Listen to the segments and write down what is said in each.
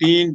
3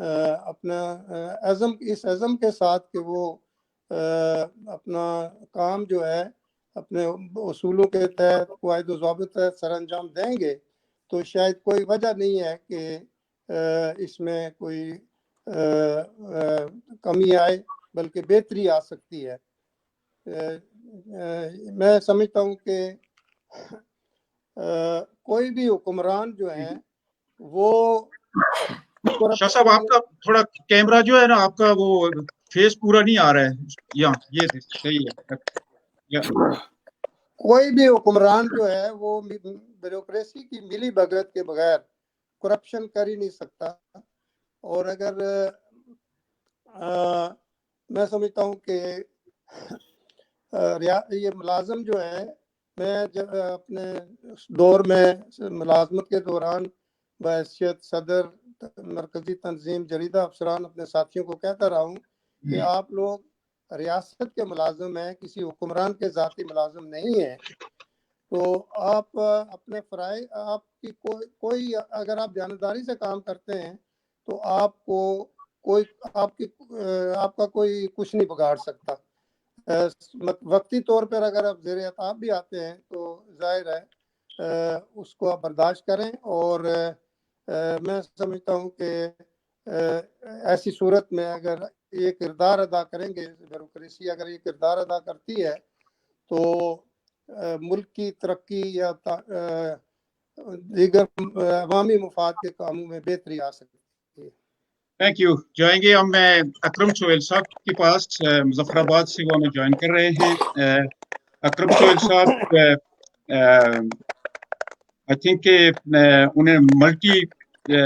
اپنا عزم اس عزم کے ساتھ کہ وہ اپنا کام جو ہے اپنے اصولوں کے تحت قواعد و ضوابط تحت سر انجام دیں گے تو شاید کوئی وجہ نہیں ہے کہ اس میں کوئی کمی آئے، بلکہ بہتری آ سکتی ہے۔ میں سمجھتا ہوں کہ کوئی بھی حکمران جو ہیں وہ شاہ صاحب آپ کا تھوڑا کیمرہ جو ہے نا آپ کا وہ فیس پورا نہیں آ رہا ہے یہاں، یہ صحیح ہے۔ کوئی بھی حکمران جو ہے وہ بیوروکریسی کی ملی بھگت کے بغیر کرپشن کر ہی نہیں سکتا۔ اور اگر میں سمجھتا ہوں کہ یہ ملازم جو ہے، میں جب اپنے دور میں ملازمت کے دوران بحیثیت صدر مرکزی تنظیم جریدہ افسران اپنے ساتھیوں کو کہتا رہا ہوں کہ آپ لوگ ریاست کے ملازم ہیں، کسی حکمران کے ذاتی ملازم نہیں ہیں۔ تو آپ اپنے فرائض، آپ کی کوئی اگر آپ جانبداری سے کام کرتے ہیں تو آپ کو کوئی آپ کا کوئی کچھ نہیں بگاڑ سکتا۔ وقتی طور پر اگر آپ زیر عتاب بھی آتے ہیں تو ظاہر ہے اس کو آپ برداشت کریں، اور میں سمجھتا ہوں کہ ایسی صورت میں اگر یہ کردار ادا کریں گے، بیوروکریسی اگر یہ کردار ادا کرتی ہے تو ملک کی ترقی یا دیگر عوامی مفاد کے کاموں میں بہتری آ سکتی ہے۔ Thank you. جائیں گے ہم اکرم سہیل صاحب کے پاس، مظفر آباد سے وہ ہمیں جوائن کر رہے ہیں۔ اکرم سہیل صاحب آئی تھنک کہ انہیں ملٹی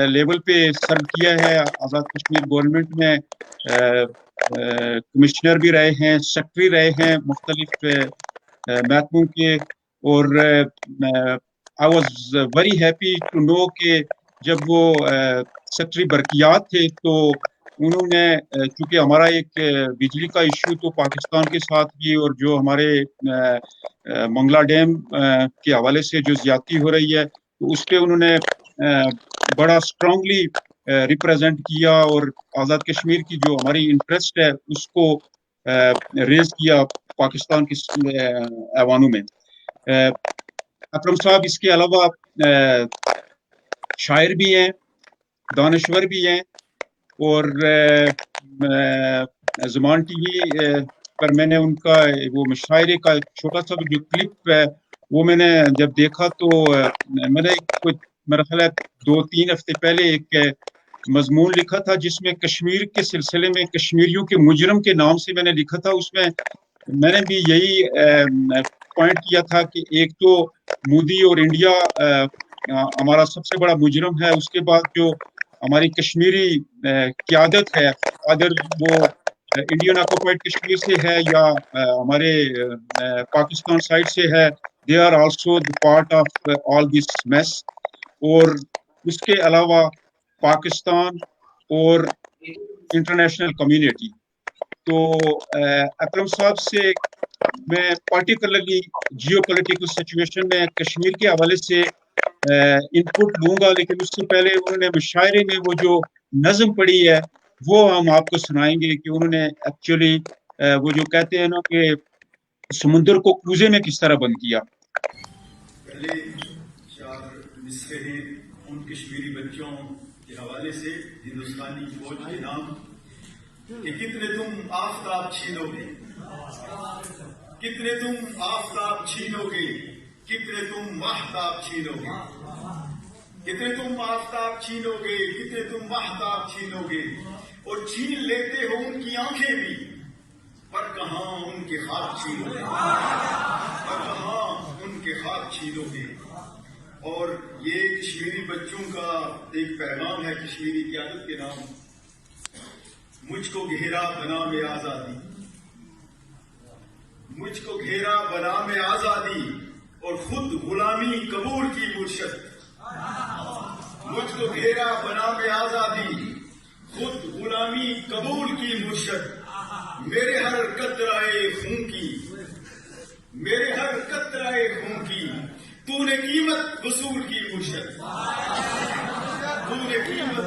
لیول پہ سرو کیا ہے، آزاد کشمیر گورنمنٹ میں کمشنر بھی رہے ہیں، سیکرٹری رہے ہیں مختلف محکموں کے، اور I was very happy to know کہ جب وہ سیکرٹری برقیات تھے تو انہوں نے چونکہ ہمارا ایک بجلی کا ایشو تو پاکستان کے ساتھ بھی، اور جو ہمارے منگلا ڈیم کے حوالے سے جو زیادتی ہو رہی ہے تو اس پہ انہوں نے بڑا اسٹرانگلی ریپرزینٹ کیا، اور آزاد کشمیر کی جو ہماری انٹرسٹ ہے اس کو ریز کیا پاکستان کے ایوانوں میں۔ اکرم صاحب اس کے علاوہ شاعر بھی ہیں، دانشور بھی ہیں، اور زمان ٹی وی پر میں نے ان کا وہ مشاعرے کا چھوٹا سا جو کلپ ہے وہ میں نے جب دیکھا تو میں نے میرا خیال ہے 2-3 ہفتے پہلے ایک مضمون لکھا تھا جس میں کشمیر کے سلسلے میں کشمیریوں کے مجرم کے نام سے میں نے لکھا تھا۔ اس میں نے بھی یہی پوائنٹ کیا تھا کہ ایک تو مودی اور انڈیا ہمارا سب سے بڑا مجرم ہے، اس کے بعد جو ہماری کشمیری قیادت ہے، اگر وہ انڈین آکوپائڈ کشمیر سے ہے یا ہمارے پاکستان سائڈ سے ہے، they are also the part of all this mess. اور اس کے علاوہ پاکستان اور انٹرنیشنل کمیونٹی، تو اکرم صاحب سے میں پارٹیکولرلی جیو پولیٹیکل سچویشن میں کشمیر کے حوالے سے ان پٹ لوں گا، لیکن اس سے پہلے انہوں نے مشاعرے میں وہ جو نظم پڑھی ہے وہ ہم آپ کو سنائیں گے کہ انہوں نے ایکچولی وہ جو کہتے ہیں نا کہ سمندر کو کوزے میں کس طرح بند کیا۔ پہلے 4 مصرے ہیں ان کشمیری بچوں کے حوالے سے ہندوستانی فوج کے نام کہ کتنے تم آفتاب چھینو گے، کتنے تم آفتاب چھینو گے، کتنے تم ماہتاب چھینو گے، کتنے تم آفتاب چھینو گے، کتنے تم ماہتاب چھینو گے، اور چھین لیتے ہو ان کی آنکھیں بھی، پر کہاں ان کے ہاتھ چھینو گے، پر کہاں ان کے ہاتھ چھینو گے۔ اور یہ کشمیری بچوں کا ایک پیغام ہے کشمیری قیادت کے نام، مجھ کو گھیرا بنا میں آزادی، مجھ کو گھیرا بنا میں آزادی، اور خود غلامی قبول کی مرشد، مجھ کو گھیرا بنا میں آزادی، خود غلامی قبول کی مرشد، میرے ہر قطرائے خون کی، میرے ہر قطرائے خون کی تو نے قیمت وصول کی مرشد، تو نے قیمت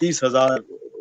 30,000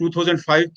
2005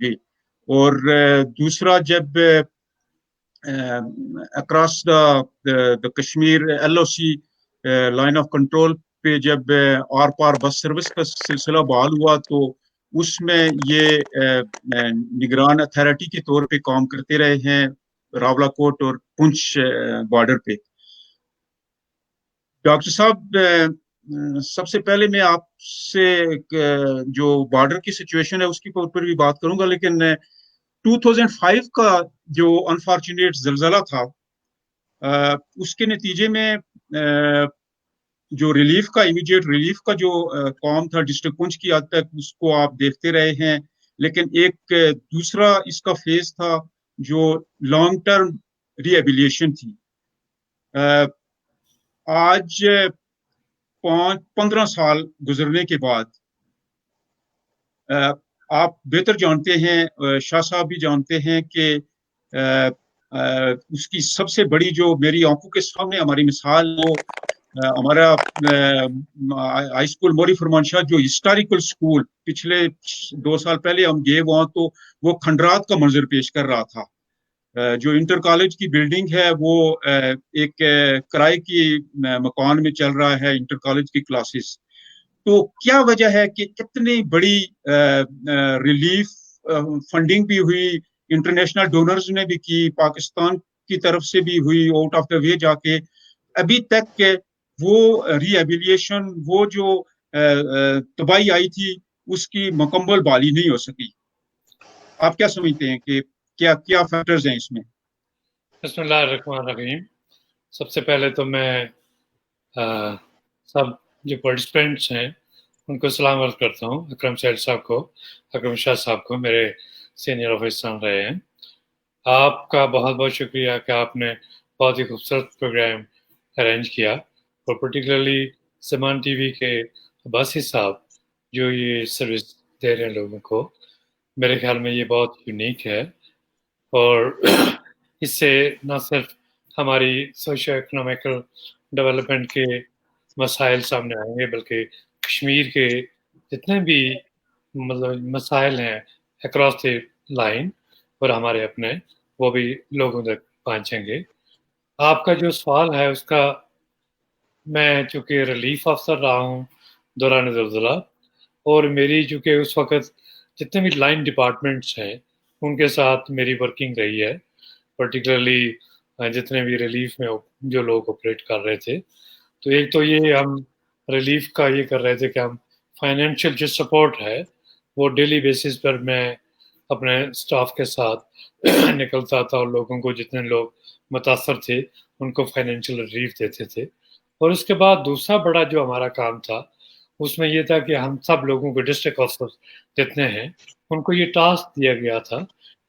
جی. اور دوسرا جب across the Kashmir L O C line of control پہ جب آر پار بس سروس کا سلسلہ بحال ہوا تو اس میں یہ نگران اتھارٹی کے طور پہ کام کرتے رہے ہیں راولا کوٹ اور پنچ بارڈر پہ. ڈاکٹر صاحب سب سے پہلے میں آپ سے جو بارڈر کی سچویشن ہے اس کے اوپر بھی بات کروں گا، لیکن 2005 کا جو انفارچونیٹ زلزلہ تھا اس کے نتیجے میں جو ریلیف کا امیڈیٹ ریلیف کا جو کام تھا ڈسٹرکٹ پنچ کی حد تک اس کو آپ دیکھتے رہے ہیں، لیکن ایک دوسرا اس کا فیز تھا جو لانگ ٹرم ری ایبیلیشن تھی. آج 15 سال گزرنے کے بعد آپ بہتر جانتے ہیں، شاہ صاحب بھی جانتے ہیں کہ اس کی سب سے بڑی جو میری آنکھوں کے سامنے ہماری مثال وہ ہمارا ہائی اسکول موری فرمان شاہ جو ہسٹوریکل اسکول پچھلے 2 سال پہلے ہم گئے وہاں تو وہ کھنڈرات کا منظر پیش کر رہا تھا. جو انٹر کالج کی بلڈنگ ہے وہ ایک کرائے کی مکان میں چل رہا ہے، انٹر کالج کی کلاسز. تو کیا وجہ ہے کہ اتنی بڑی ریلیف فنڈنگ بھی ہوئی، انٹرنیشنل ڈونرز نے بھی کی، پاکستان کی طرف سے بھی ہوئی آؤٹ آف دا وے جا کے، ابھی تک وہ ری ایبیلیشن وہ جو تباہی آئی تھی اس کی مکمل بحالی نہیں ہو سکی. آپ کیا سمجھتے ہیں کہ کیا فیکٹرز ہیں اس میں؟ بسم اللہ الرحمن الرحیم. سب سے پہلے تو میں سب جو پارٹیسپینٹس ہیں ان کو سلام عرض کرتا ہوں، اکرم سیل صاحب کو، اکرم شاہ صاحب کو، میرے سینئر آفیسر رہے ہیں. آپ کا بہت بہت شکریہ کہ آپ نے بہت ہی خوبصورت پروگرام ارینج کیا، اور پرٹیکولرلی زمان ٹی وی کے عباسی صاحب جو یہ سروس دے رہے ہیں لوگوں کو. میرے خیال میں یہ بہت یونیک ہے، اور اس سے نہ صرف ہماری سوشو اکنامیکل ڈیولپمنٹ کے مسائل سامنے آئیں گے، بلکہ کشمیر کے جتنے بھی مطلب مسائل ہیں اکراس دی لائن اور ہمارے اپنے، وہ بھی لوگوں تک پہنچیں گے. آپ کا جو سوال ہے اس کا، میں چونکہ ریلیف افسر رہا ہوں دوران زلزلہ، اور میری چونکہ اس وقت جتنے بھی لائن ڈپارٹمنٹس ہیں ان کے ساتھ میری ورکنگ رہی ہے، پرٹیکولرلی جتنے بھی ریلیف میں جو لوگ آپریٹ کر رہے تھے. تو ایک تو یہ ہم ریلیف کا یہ کر رہے تھے کہ ہم فائنینشیل جو سپورٹ ہے وہ ڈیلی بیسس پر میں اپنے سٹاف کے ساتھ نکلتا تھا، اور لوگوں کو جتنے لوگ متاثر تھے ان کو فائنینشیل ریلیف دیتے تھے. اور اس کے بعد دوسرا بڑا جو ہمارا کام تھا اس میں یہ تھا کہ ہم سب لوگوں کو ڈسٹرکٹ آفیسر جتنے ہیں ان کو یہ ٹاسک دیا گیا تھا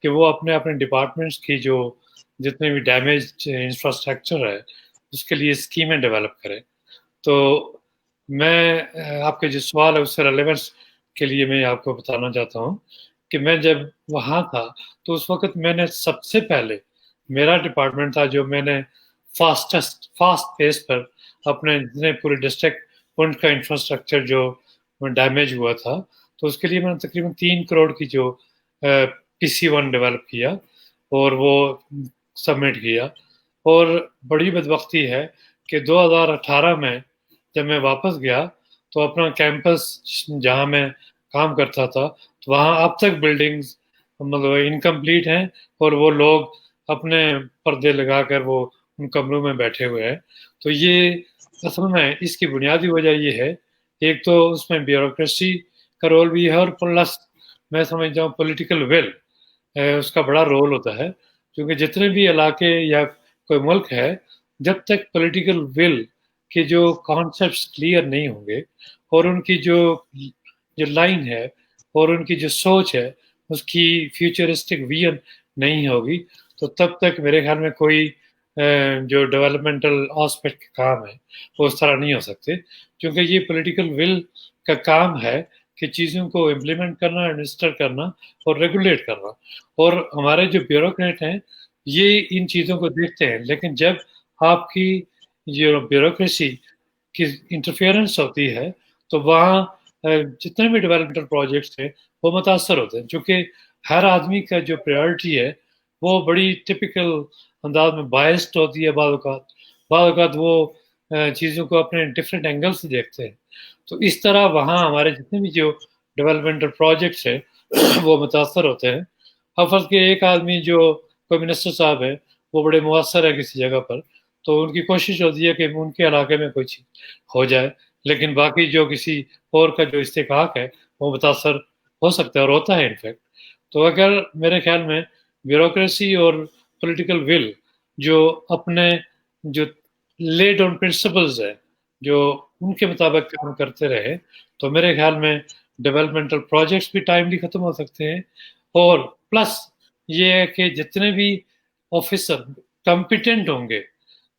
کہ وہ اپنے اپنے ڈپارٹمنٹس کی جو جتنے بھی ڈیمیج انفراسٹرکچر ہے اس کے لیے اسکیمیں ڈیولپ کریں. تو میں آپ کے جو سوال ہے اس سے ریلیونس کے لیے میں آپ کو بتانا چاہتا ہوں کہ میں جب وہاں تھا تو اس وقت میں نے سب سے پہلے میرا ڈپارٹمنٹ تھا جو میں نے فاسٹ فیس پر اپنے جتنے پورے ڈسٹرکٹ پنچ کا انفراسٹرکچر جو ڈیمیج ہوا تھا تو اس کے لیے میں نے تقریباً 3 کروڑ کی جو PC1 ڈیولپ کیا اور وہ سبمٹ کیا. اور بڑی بدبختی ہے کہ 2018 میں جب میں واپس گیا تو اپنا کیمپس جہاں میں کام کرتا تھا تو وہاں اب تک بلڈنگز مطلب انکمپلیٹ ہیں، اور وہ لوگ اپنے پردے لگا کر وہ ان کمروں میں بیٹھے ہوئے ہیں. تو یہ اصل میں اس کی بنیادی وجہ یہ ہے، ایک تو اس میں بیوروکریسی کا رول بھی ہے، اور پلس میں سمجھتا ہوں پولیٹیکل ول اس کا بڑا رول ہوتا ہے، کیونکہ جتنے بھی علاقے یا کوئی ملک ہے جب تک پولیٹیکل ول کے جو کانسیپٹس کلیئر نہیں ہوں گے اور ان کی جو لائن ہے اور ان کی جو سوچ ہے اس کی فیوچرسٹک ویژن نہیں ہوگی تو تب تک میرے خیال میں کوئی جو ڈیولپمنٹل آسپیکٹ کے کام ہے وہ اس طرح نہیں ہو سکتے، کیونکہ یہ پولیٹیکل ول کا کام ہے کہ چیزوں کو امپلیمنٹ کرنا، ایڈمنسٹر کرنا اور ریگولیٹ کرنا. اور ہمارے جو بیوروکریٹ ہیں یہ ان چیزوں کو دیکھتے ہیں، لیکن جب آپ کی جو بیوروکریسی کی انٹرفیئرنس ہوتی ہے تو وہاں جتنے بھی ڈیولپمنٹل پروجیکٹس ہیں وہ متاثر ہوتے ہیں، چونکہ ہر آدمی کا جو پریورٹی ہے وہ بڑی ٹپیکل انداز میں بائسڈ ہوتی ہے. بعض اوقات وہ چیزوں کو اپنے ڈفرینٹ اینگل سے دیکھتے ہیں. تو اس طرح وہاں ہمارے جتنے بھی جو ڈیولپمنٹل پروجیکٹس ہیں وہ متاثر ہوتے ہیں. اب فرض کہ ایک آدمی جو کوئی منسٹر صاحب ہے وہ بڑے مؤثر ہے کسی جگہ پر, تو ان کی کوشش ہوتی ہے کہ ان کے علاقے میں کوئی چیز ہو جائے, لیکن باقی جو کسی اور کا جو استحقاق ہے وہ متاثر ہو سکتا ہے اور ہوتا ہے انفیکٹ. تو اگر میرے خیال میں بیوروکریسی اور پولیٹیکل ول جو اپنے جو لیڈ آن پرنسپلز ہے جو ان کے مطابق کام کرتے رہے, تو میرے خیال میں ڈیولپمنٹل پروجیکٹس بھی ٹائملی ختم ہو سکتے ہیں. اور پلس یہ ہے کہ جتنے بھی آفیسر کمپیٹنٹ ہوں گے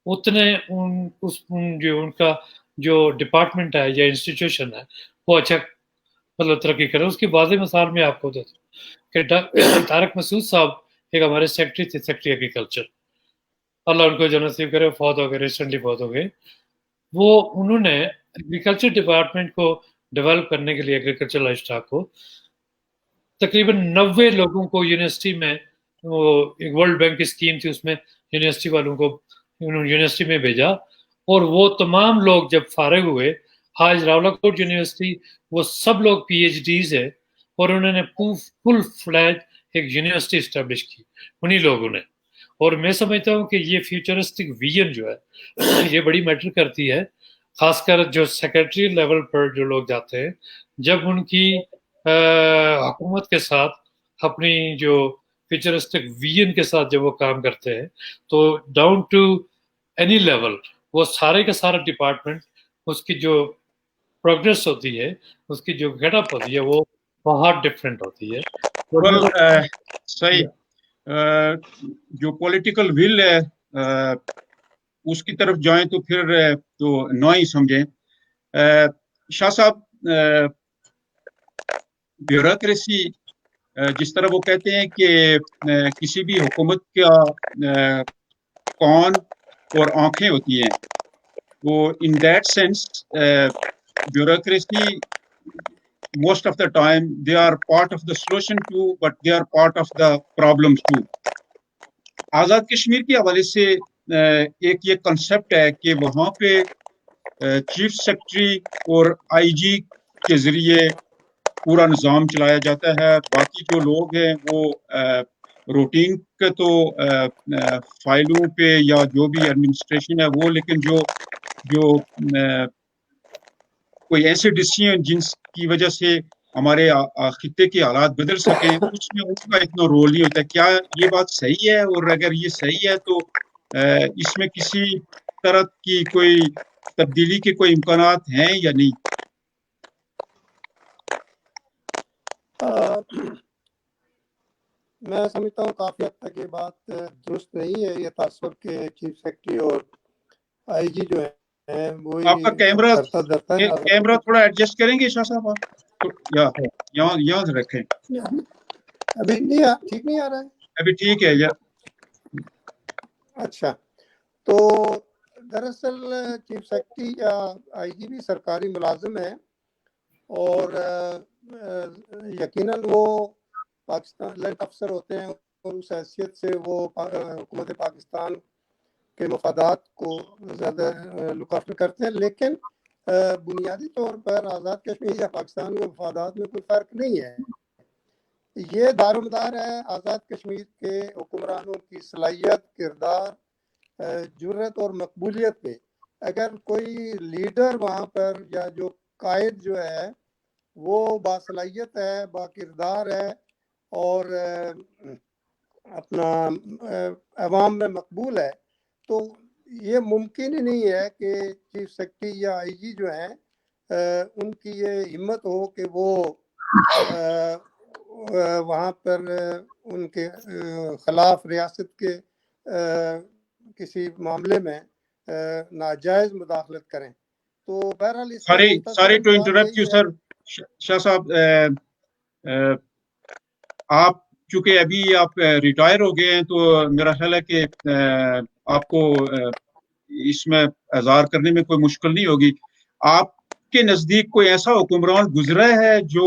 اتنے ان کا جو ڈپارٹمنٹ ہے یا انسٹیٹیوشن ہے وہ اچھا مطلب ترقی کرے. اس کی واضح مثال میں آپ کو دیتا ہوں کہ طارق مسعود صاحب ایک ہمارے سیکرٹری تھے, سیکرٹری ایگریکلچر, اللہ ان کو جنت نصیب کرے, فوت ہو گئے, ریسنٹلی فوت ہو گئے. وہ انہوں نے ایگریکلچر ڈپارٹمنٹ کو ڈیولپ کرنے کے لیے ایگریکلچر لائف اسٹاک کو تقریباً 90 لوگوں کو یونیورسٹی میں, وہ ایک ورلڈ بینک کی اسکیم تھی, اس میں یونیورسٹی والوں کو یونیورسٹی میں بھیجا, اور وہ تمام لوگ جب فارغ ہوئے, آج راولاکوٹ یونیورسٹی وہ سب لوگ پی ایچ ڈیز ہے, اور انہوں نے فل فلیج ایک یونیورسٹی اسٹیبلش کی انہی لوگوں نے. اور میں سمجھتا ہوں کہ یہ فیوچرسٹک ویژن جو ہے یہ بڑی میٹر کرتی ہے, خاص کر جو سیکرٹری لیول پر جو لوگ جاتے ہیں, جب ان کی حکومت کے ساتھ اپنی جو فیوچرسٹک ویژن کے ساتھ جب وہ کام کرتے ہیں, تو ڈاؤن ٹو اینی لیول وہ سارے کا سارا ڈپارٹمنٹ اس کی جو پروگریس ہوتی ہے, اس کی جو گیٹ اپ ہوتی ہے وہ بہت ڈفرینٹ ہوتی ہے. صحیح. جو پولیٹیکل ول ہے اس کی طرف جائیں تو پھر تو نہ ہی سمجھیں. شاہ صاحب, بیوروکریسی جس طرح وہ کہتے ہیں کہ کسی بھی حکومت کا کان اور آنکھیں ہوتی ہیں, وہ in that sense bureaucracy most of the time they are part of the solution too, but they are part of the problems too. Azad Kashmir کے حوالے سے ایک یہ کنسپٹ ہے کہ وہاں پہ چیف سیکرٹری اور آئی جی کے ذریعے پورا نظام چلایا جاتا ہے. باقی جو لوگ ہیں وہ روٹین کے تو فائلوں پہ یا جو بھی ایڈمنسٹریشن ہے وہ, لیکن جو کوئی ایسے ڈیسیژن جن کی وجہ سے ہمارے خطے کے حالات بدل سکیں, اس میں اس کا اتنا رول نہیں ہوتا. کیا یہ بات صحیح ہے؟ اور اگر یہ صحیح ہے تو اس میں کسی طرح کی کوئی تبدیلی کے کوئی امکانات ہیں یا نہیں؟ میں سمجھتا ہوں کافی حد تک یہ بات درست نہیں ہے. یہ تاثر کہ چیف سیکرٹری اور آئی جی جو ہے آپ کا کیمرہ تھوڑا ایڈجسٹ کریں گے شاہ صاحب؟ آپ یہاں سے رکھیں. ابھی نہیں ٹھیک نہیں آ رہا ہے؟ ابھی ٹھیک ہے یا اچھا. تو دراصل چیف سیکرٹری یا آئی جی بھی سرکاری ملازم ہے, اور یقیناً وہ پاکستان لینڈ افسر ہوتے ہیں, اور اس حیثیت سے وہ حکومت پاکستان کے مفادات کو زیادہ لک آفٹر کرتے ہیں. لیکن بنیادی طور پر آزاد کشمیر یا پاکستان کے مفادات میں کوئی فرق نہیں ہے. یہ دارومدار ہے آزاد کشمیر کے حکمرانوں کی صلاحیت, کردار, جرت اور مقبولیت پہ. اگر کوئی لیڈر وہاں پر یا جو قائد جو ہے وہ باصلاحیت ہے, با کردار ہے, اور اپنا عوام میں مقبول ہے, تو یہ ممکن ہی نہیں ہے کہ چیف سیکرٹری یا آئی جی جو ہیں ان کی یہ ہمت ہو کہ وہ وہاں پر ان کے خلاف ریاست کے کسی معاملے میں ناجائز مداخلت کریں. تو بہرحال ساری ٹو انٹرپٹ یو سر. شاہ صاحب, آپ چونکہ ابھی آپ ریٹائر ہو گئے ہیں تو میرا خیال ہے کہ آپ کو اس میں اظہار کرنے میں کوئی مشکل نہیں ہوگی. آپ کے نزدیک کوئی ایسا حکمران گزرا ہے جو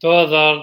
2000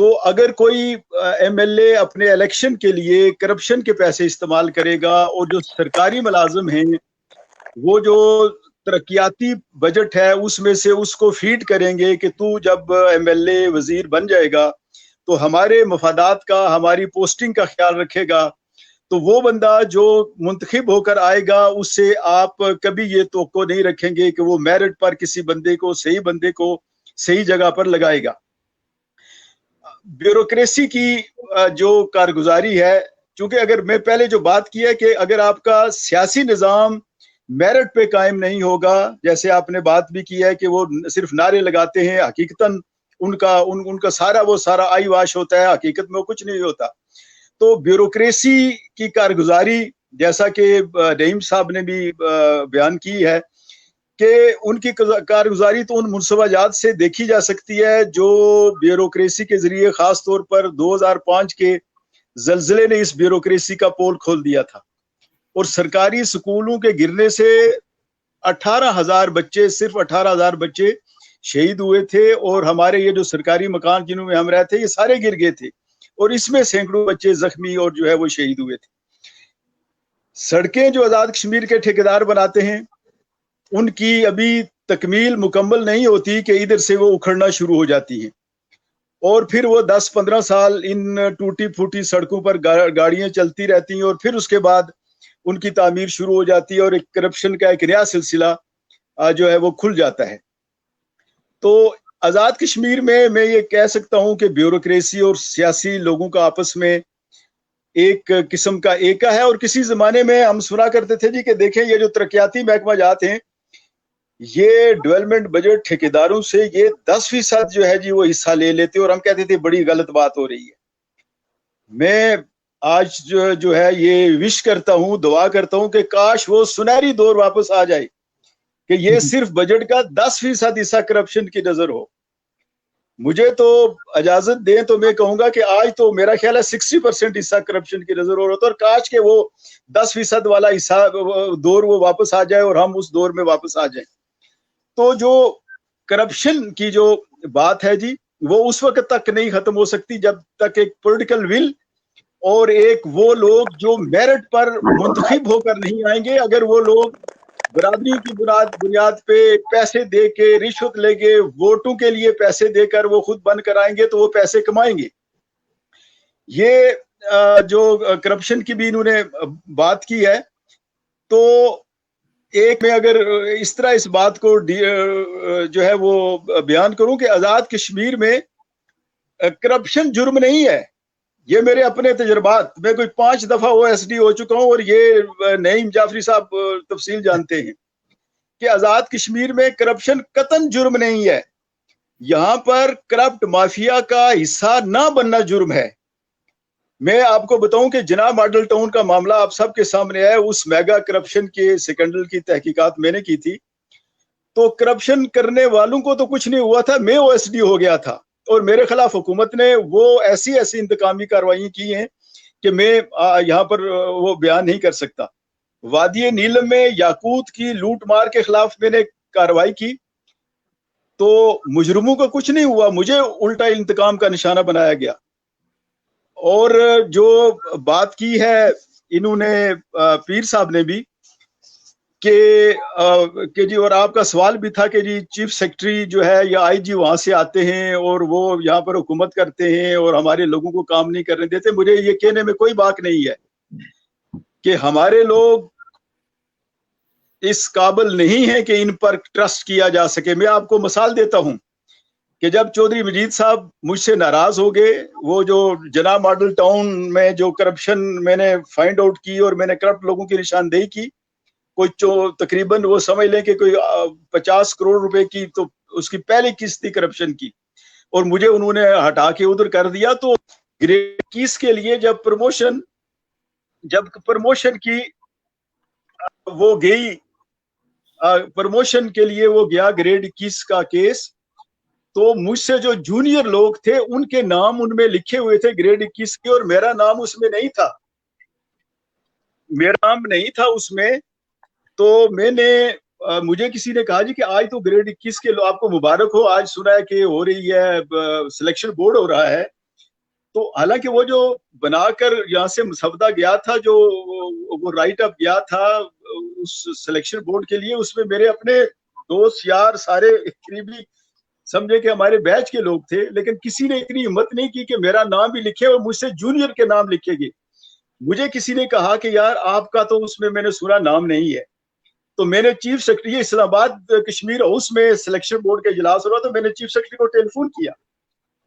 تو اگر کوئی MLA اپنے الیکشن کے لیے کرپشن کے پیسے استعمال کرے گا اور جو سرکاری ملازم ہیں وہ جو ترقیاتی بجٹ ہے اس میں سے اس کو فیڈ کریں گے کہ تو جب MLA وزیر بن جائے گا تو ہمارے مفادات کا ہماری پوسٹنگ کا خیال رکھے گا، تو وہ بندہ جو منتخب ہو کر آئے گا اس سے آپ کبھی یہ توقع نہیں رکھیں گے کہ وہ میرٹ پر کسی بندے کو صحیح جگہ پر لگائے گا۔ بیوروکریسی کی جو کارگزاری ہے، چونکہ اگر میں پہلے جو بات کی ہے کہ اگر آپ کا سیاسی نظام میرٹ پہ قائم نہیں ہوگا، جیسے آپ نے بات بھی کی ہے کہ وہ صرف نعرے لگاتے ہیں، حقیقتاً ان کا سارا آئی واش ہوتا ہے، حقیقت میں وہ کچھ نہیں ہوتا۔ تو بیوروکریسی کی کارگزاری جیسا کہ نعیم صاحب نے بھی بیان کی ہے کہ ان کی کارگزاری تو ان منصوبہ جات سے دیکھی جا سکتی ہے جو بیوروکریسی کے ذریعے خاص طور پر 2005 کے زلزلے نے اس بیوروکریسی کا پول کھول دیا تھا، اور سرکاری سکولوں کے گرنے سے 18,000 بچے، صرف 18,000 بچے شہید ہوئے تھے، اور ہمارے یہ جو سرکاری مکان جنہوں میں ہم رہتے یہ سارے گر گئے تھے، اور اس میں سینکڑوں بچے زخمی اور جو ہے وہ شہید ہوئے تھے۔ سڑکیں جو آزاد کشمیر کے ٹھیکیدار بناتے ہیں ان کی ابھی تکمیل مکمل نہیں ہوتی کہ ادھر سے وہ اکھڑنا شروع ہو جاتی ہیں، اور پھر وہ 10-15 سال ان ٹوٹی پھوٹی سڑکوں پر گاڑیاں چلتی رہتی ہیں، اور پھر اس کے بعد ان کی تعمیر شروع ہو جاتی ہے، اور ایک کرپشن کا ایک نیا سلسلہ جو ہے وہ کھل جاتا ہے۔ تو آزاد کشمیر میں یہ کہہ سکتا ہوں کہ بیوروکریسی اور سیاسی لوگوں کا آپس میں ایک قسم کا ایکا ہے، اور کسی زمانے میں ہم سنا کرتے تھے جی کہ دیکھیں یہ جو ترقیاتی محکمہ جات ہیں یہ ڈیولپمنٹ بجٹ ٹھیکیداروں سے یہ 10% جو ہے جی وہ حصہ لے لیتے، اور ہم کہتے تھے بڑی غلط بات ہو رہی ہے۔ میں آج جو ہے یہ وش کرتا ہوں، دعا کرتا ہوں کہ کاش وہ سنہری دور واپس آ جائے کہ یہ صرف بجٹ کا 10% حصہ کرپشن کی نظر ہو۔ مجھے تو اجازت دیں تو میں کہوں گا کہ آج تو میرا خیال ہے 60% حصہ کرپشن کی نظر ہو رہا تھا، اور کاش کہ وہ 10% والا حصہ دور وہ واپس آ جائے اور ہم اس دور میں واپس آ جائیں۔ تو جو کرپشن کی جو بات ہے جی وہ اس وقت تک نہیں ختم ہو سکتی جب تک ایک پولیٹیکل ول اور ایک وہ لوگ جو میرٹ پر منتخب ہو کر نہیں آئیں گے، اگر وہ لوگ برادری کی بنیاد پہ پیسے دے کے رشوت لے کے ووٹوں کے لیے پیسے دے کر وہ خود بن کر آئیں گے تو وہ پیسے کمائیں گے۔ یہ جو کرپشن کی بھی انہوں نے بات کی ہے، تو ایک میں اگر اس طرح اس بات کو جو ہے وہ بیان کروں کہ آزاد کشمیر میں کرپشن جرم نہیں ہے، یہ میرے اپنے تجربات، میں کوئی 5 دفعہ OSD ہو چکا ہوں، اور یہ نعیم جعفری صاحب تفصیل جانتے ہیں کہ آزاد کشمیر میں کرپشن قطعاً جرم نہیں ہے، یہاں پر کرپٹ مافیا کا حصہ نہ بننا جرم ہے۔ میں آپ کو بتاؤں کہ جناب ماڈل ٹاؤن کا معاملہ آپ سب کے سامنے ہے، اس میگا کرپشن کے سیکنڈل کی تحقیقات میں نے کی تھی، تو کرپشن کرنے والوں کو تو کچھ نہیں ہوا تھا، میں OSD ہو گیا تھا، اور میرے خلاف حکومت نے وہ ایسی انتقامی کارروائیاں کی ہیں کہ میں یہاں پر وہ بیان نہیں کر سکتا۔ وادی نیلم میں یاقوت کی لوٹ مار کے خلاف میں نے کارروائی کی تو مجرموں کا کچھ نہیں ہوا، مجھے الٹا انتقام کا نشانہ بنایا گیا۔ اور جو بات کی ہے انہوں نے پیر صاحب نے بھی کہ جی، اور آپ کا سوال بھی تھا کہ جی چیف سیکرٹری جو ہے یا IG وہاں سے آتے ہیں اور وہ یہاں پر حکومت کرتے ہیں اور ہمارے لوگوں کو کام نہیں کرنے دیتے۔ مجھے یہ کہنے میں کوئی بات نہیں ہے کہ ہمارے لوگ اس قابل نہیں ہیں کہ ان پر ٹرسٹ کیا جا سکے۔ میں آپ کو مثال دیتا ہوں کہ جب چودھری مجید صاحب مجھ سے ناراض ہو گئے، وہ جو جناب ماڈل ٹاؤن میں جو کرپشن میں نے فائنڈ آؤٹ کی اور میں نے کرپٹ لوگوں کی نشاندہی کی، کوئی تقریباً وہ سمجھ لیں کہ کوئی 50 کروڑ روپے کی تو اس کی پہلی قسط تھی کرپشن کی، اور مجھے انہوں نے ہٹا کے ادھر کر دیا۔ تو گریڈ 21 کے لیے جب پروموشن کی وہ گئی، پروموشن کے لیے وہ گیا گریڈ 21 کا کیس، تو مجھ سے جو جونیئر لوگ تھے ان کے نام ان میں لکھے ہوئے تھے گریڈ 21 کے، اور میرا نام اس میں نہیں تھا، میرا نام نہیں تھا اس میں۔ تو میں نے مجھے کسی نے کہا جی کہ آج تو گریڈ 21 کے آپ کو مبارک ہو، آج سنا ہے کہ ہو رہی ہے سلیکشن بورڈ ہو رہا ہے، تو حالانکہ وہ جو بنا کر یہاں سے مسودہ گیا تھا, جو وہ رائٹ اپ گیا تھا اس سلیکشن بورڈ کے لیے, اس میں میرے اپنے دوست یار سارے قریبی سمجھے کہ ہمارے بیچ کے لوگ تھے, لیکن کسی نے اتنی ہمت نہیں کی کہ میرا نام بھی لکھے, اور مجھ سے جونیئر کے نام لکھے گئے. مجھے کسی نے کہا کہ یار آپ کا تو اس میں نے سنا نام نہیں ہے. تو میں نے چیف سیکرٹری, اسلام آباد کشمیر ہاؤس میں سلیکشن بورڈ کا اجلاس ہو رہا, تو میں نے چیف سیکرٹری کو ٹیلی فون کیا.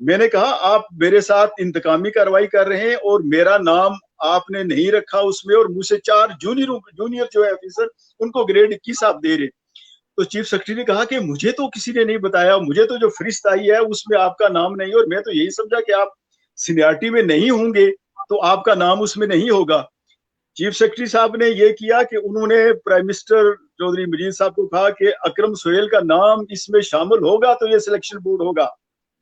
میں نے کہا آپ میرے ساتھ انتقامی کارروائی کر رہے ہیں اور میرا نام آپ نے نہیں رکھا اس میں, اور مجھ سے 4 جونیئر جو ہے آفیسر ان کو گریڈ 21 آپ دے رہے. تو چیف سیکرٹری نے کہا کہ مجھے تو کسی نے نہیں بتایا, مجھے تو جو فہرست آئی ہے اس میں آپ کا نام نہیں, اور میں تو یہی سمجھا کہ آپ سینئرٹی میں نہیں ہوں گے تو آپ کا نام اس میں نہیں ہوگا. چیف سیکرٹری صاحب نے یہ کیا کہ انہوں نے پرائم منسٹر چودھری مجید صاحب کو کہا کہ اکرم سہیل کا نام اس میں شامل ہوگا تو یہ سلیکشن بورڈ ہوگا,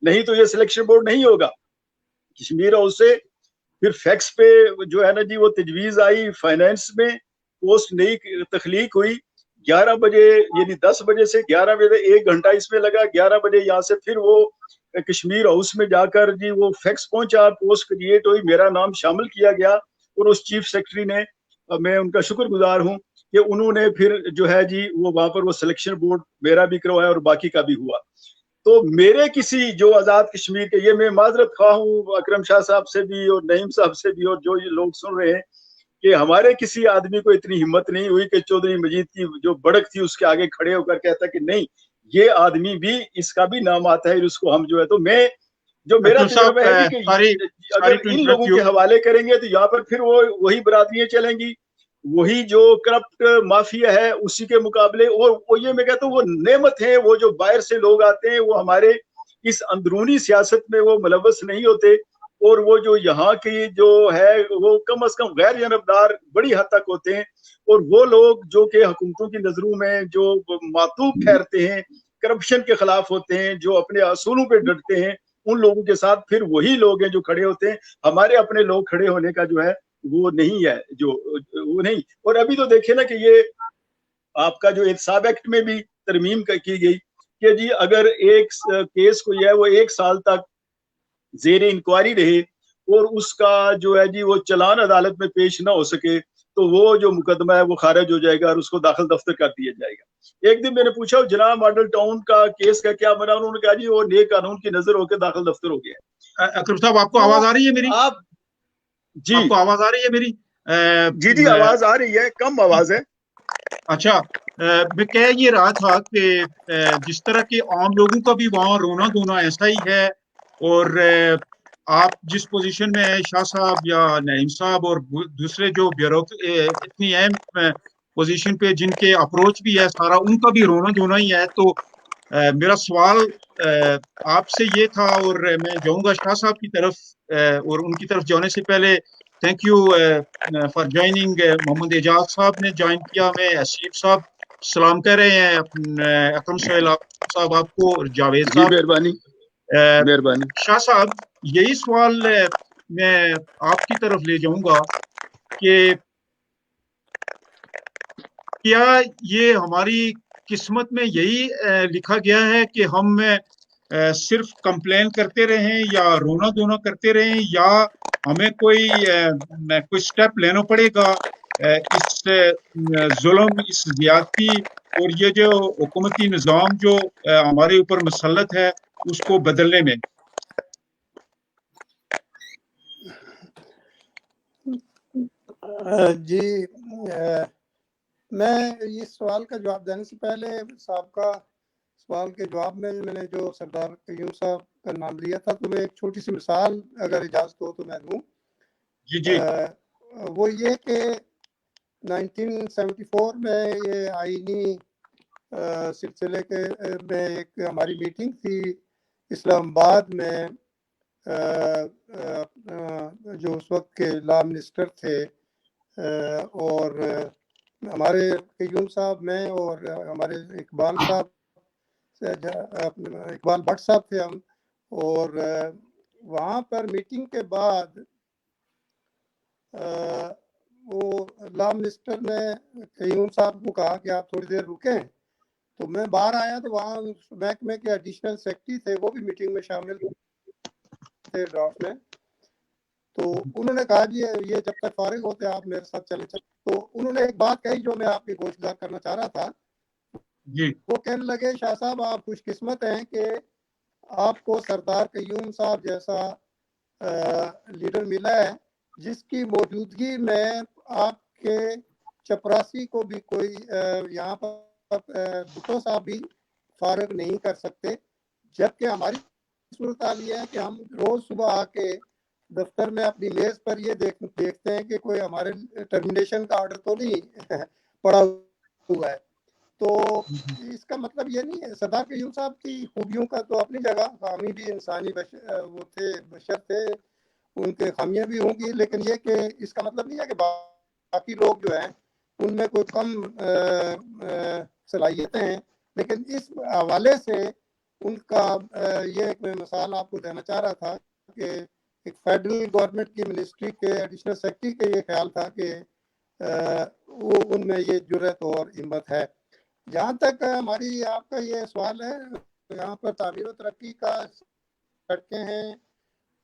نہیں تو یہ سلیکشن بورڈ نہیں ہوگا. کشمیر ہاؤس سے پھر فیکس پہ جو ہے نا جی وہ تجویز آئی, فائنینس میں پوسٹ نئی تخلیق ہوئی. 11 بجے یعنی 10 بجے سے 11 بجے 1 گھنٹہ اس میں لگا. 11 بجے یہاں سے پھر وہ کشمیر ہاؤس میں جا کر جی وہ فیکس پہنچا, پوسٹ کریٹ ہوئی, میرا نام شامل کیا گیا. اور اس چیف سیکرٹری نے, میں ان کا شکر گزار ہوں کہ انہوں نے پھر جو ہے جی وہ وہاں پر وہ سلیکشن بورڈ میرا بھی کروایا اور باقی کا بھی ہوا. تو میرے کسی جو آزاد کشمیر کے, یہ میں معذرت خواہ ہوں اکرم شاہ صاحب سے بھی اور نعیم صاحب سے بھی اور جو یہ لوگ سن رہے ہیں, کہ ہمارے کسی آدمی کو اتنی ہمت نہیں ہوئی کہ چودھری مجید کی جو بڑک تھی اس کے آگے کھڑے ہو کر کہتا کہ نہیں یہ آدمی بھی, اس کا بھی نام آتا ہے, اس کو ہم جو ہے. تو میں جو میرا تجربہ ہے کہ اگر ان لوگوں کے حوالے کریں گے تو یہاں پر پھر وہی برادریاں چلیں گی, وہی جو کرپٹ مافیا ہے اسی کے مقابلے. اور وہ یہ میں کہتا ہوں وہ نعمت ہے, وہ جو باہر سے لوگ آتے ہیں وہ ہمارے اس اندرونی سیاست میں وہ ملوث نہیں ہوتے, اور وہ جو یہاں کی جو ہے وہ کم از کم غیر جانبدار بڑی حد تک ہوتے ہیں. اور وہ لوگ جو کہ حکومتوں کی نظروں میں جو معطوف ٹھہرتے ہیں, کرپشن کے خلاف ہوتے ہیں, جو اپنے اصولوں پہ ڈٹتے ہیں, ان لوگوں کے ساتھ پھر وہی لوگ ہیں جو کھڑے ہوتے ہیں. ہمارے اپنے لوگ کھڑے ہونے کا جو ہے وہ نہیں ہے, جو وہ نہیں. اور ابھی تو دیکھیں نا کہ یہ آپ کا جو احتساب ایکٹ میں بھی ترمیم کی گئی کہ جی اگر ایک کیس کو ہے وہ 1 سال تک زیر انکوائری رہے اور اس کا جو ہے جی وہ چلان عدالت میں پیش نہ ہو سکے تو وہ جو مقدمہ ہے وہ خارج ہو جائے گا اور اس کو داخل دفتر کر دیا جائے گا. ایک دن میں نے پوچھا جناب ماڈل ٹاؤن کا کیس کا کیا بنا, انہوں نے کہا جی وہ نئے قانون کی نظر ہو کے داخل دفتر ہو گیا. اکرم صاحب آپ کو آواز آ رہی ہے میری؟ آپ جی آپ کو آواز آ رہی ہے میری؟ جی آواز آ رہی ہے, کم آواز ہے. اچھا, میں کہہ یہ رہا تھا کہ جس طرح کے عام لوگوں کا بھی وہاں رونا دھونا ایسا ہی ہے, اور آپ جس پوزیشن میں ہیں شاہ صاحب یا نعیم صاحب اور دوسرے جو اتنی اہم پوزیشن پہ جن کے اپروچ بھی ہے سارا, ان کا بھی رونا دھونا ہی ہے. تو میرا سوال آپ سے یہ تھا, اور میں جاؤں گا شاہ صاحب کی طرف, اور ان کی طرف جانے سے پہلے تھینک یو فار جوائننگ. محمد اعجاز صاحب نے جوائن کیا, میں اسیف صاحب سلام کہہ رہے ہیں, اکرم سہیل صاحب آپ کو, اور جاوید صاحب. مہربانی. شاہ صاحب یہی سوال میں آپ کی طرف لے جاؤں گا کہ کیا یہ ہماری قسمت میں یہی لکھا گیا ہے کہ ہم صرف کمپلین کرتے رہیں یا رونا دھونا کرتے رہیں, یا ہمیں کوئی سٹیپ لینا پڑے گا اس ظلم, اس زیادتی اور یہ جو حکومتی نظام جو ہمارے اوپر مسلط ہے اس کو بدلنے میں؟ جی میں اس سوال کا جواب دینے سے پہلے صاحب کا سوال کے جواب میں نے جو سردار قیوم صاحب کا نام لیا تھا, تو میں ایک چھوٹی سی مثال اگر اجازت ہو تو میں دوں. جی وہ یہ کہ 1974 میں یہ آئینی سلسلے کے میں ایک ہماری میٹنگ تھی اسلام آباد میں. جو اس وقت کے لا منسٹر تھے اور ہمارے قیوم صاحب میں اور ہمارے اقبال بٹ صاحب تھے ہم, اور وہاں پر میٹنگ کے بعد وہ لا منسٹر نے قیوم صاحب کو کہا کہ آپ تھوڑی دیر رکیں. تو میں باہر آیا تو وہاں محکمے کے ایڈیشنل سیکرٹری تھے, وہ بھی میٹنگ میں شامل تھے ڈرافٹ میں. تو انہوں نے کہا جی یہ جب تک فارغ ہوتے آپ میرے ساتھ چلے چلے. تو انہوں نے ایک بات کہی جو میں آپ کی گوشگزار کرنا چاہ رہا تھا. جی وہ کہنے لگے شاہ صاحب آپ خوش قسمت ہیں کہ آپ کو سردار قیوم صاحب جیسا لیڈر ملا ہے جس کی موجودگی میں آپ کے چپراسی کو بھی کوئی یہاں پر بھٹو صاحب بھی فارغ نہیں کر سکتے. جبکہ ہماری صورتحال یہ ہے کہ ہم روز صبح آ کے دفتر میں اپنی میز پر یہ دیکھتے ہیں کہ کوئی ہمارے ٹرمینیشن کا آرڈر تو نہیں پڑا ہوا ہے. تو اس کا مطلب یہ نہیں ہے. سردار قیوم صاحب کی خوبیوں کا تو اپنی جگہ، حامی بھی انسانی وہ تھے، بشر تھے، ان کے خامیاں بھی ہوں گی، لیکن یہ کہ اس کا مطلب نہیں ہے کہ باقی لوگ جو ہیں ان میں کوئی کم صلاحیتیں ہیں. لیکن اس حوالے سے ان کا یہ ایک میں مثال آپ کو دینا چاہ رہا تھا کہ ایک فیڈرل گورنمنٹ کی منسٹری کے ایڈیشنل سیکرٹری کا یہ خیال تھا کہ وہ ان میں یہ جرأت اور ہمت ہے. جہاں تک ہماری آپ کا یہ سوال ہے، یہاں پر تعمیر و ترقی کا سڑکیں ہیں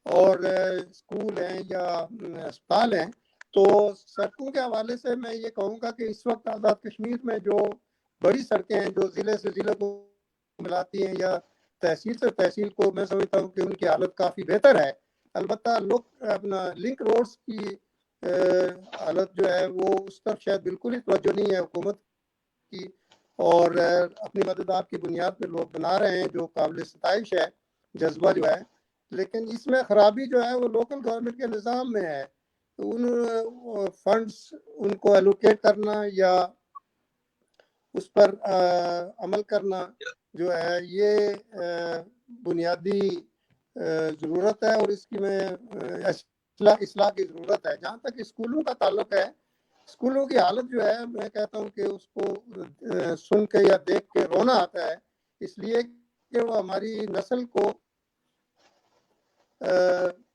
اور اسکول ہیں یا اسپتال ہیں، تو سڑکوں کے حوالے سے میں یہ کہوں گا کہ اس وقت آزاد کشمیر میں جو بڑی سڑکیں ہیں جو ضلع سے ضلع کو ملاتی ہیں یا تحصیل سے تحصیل کو، میں سمجھتا ہوں کہ ان کی حالت کافی بہتر ہے. البتہ اپنا لنک روڈز کی حالت جو ہے وہ اس طرف شاید بالکل ہی توجہ نہیں ہے حکومت کی، اور اپنی مدد آپ کی بنیاد پہ لوگ بنا رہے ہیں جو قابل ستائش ہے جذبہ جو ہے. لیکن اس میں خرابی جو ہے وہ لوکل گورنمنٹ کے نظام میں ہے. ان فنڈز ان کو ایلوکیٹ کرنا یا اس پر عمل کرنا جو ہے یہ بنیادی ضرورت ہے، اور اس کی میں اصلاح کی ضرورت ہے. جہاں تک اسکولوں کا تعلق ہے، اسکولوں کی حالت جو ہے میں کہتا ہوں کہ اس کو سن کے یا دیکھ کے رونا آتا ہے، اس لیے کہ وہ ہماری نسل کو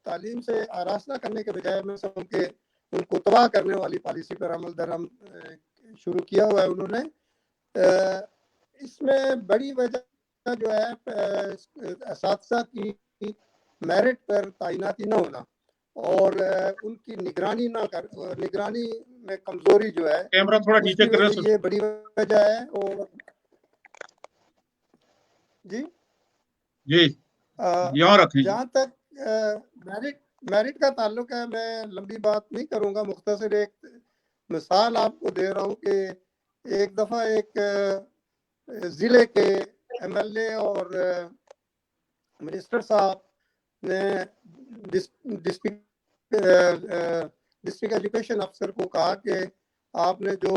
تعلیم سے آراستہ کرنے کے بجائے میں سمجھوں کہ ان کو تباہ کرنے والی پالیسی پر عمل درآمد شروع کیا ہوا ہے انہوں نے. اس میں بڑی وجہ جو ہے اساتذہ کی میرٹ پر تعیناتی نہ ہونا اور ان کی نگرانی نگرانی میں کمزوری جو ہے کیمرہ تھوڑا اس نیچے کی کر رہے وجہ یہ بڑی وجہ ہے. اور جی جی یہاں رکھیں جی. جہاں تک میرٹ کا تعلق ہے، میں لمبی بات نہیں کروں گا، مختصر ایک مثال آپ کو دے رہا ہوں کہ ایک دفعہ ایک ضلع کے ایم ایل اے اور منسٹر صاحب نے ڈسٹرکٹ ایجوکیشن افسر کو کہا کہ آپ نے جو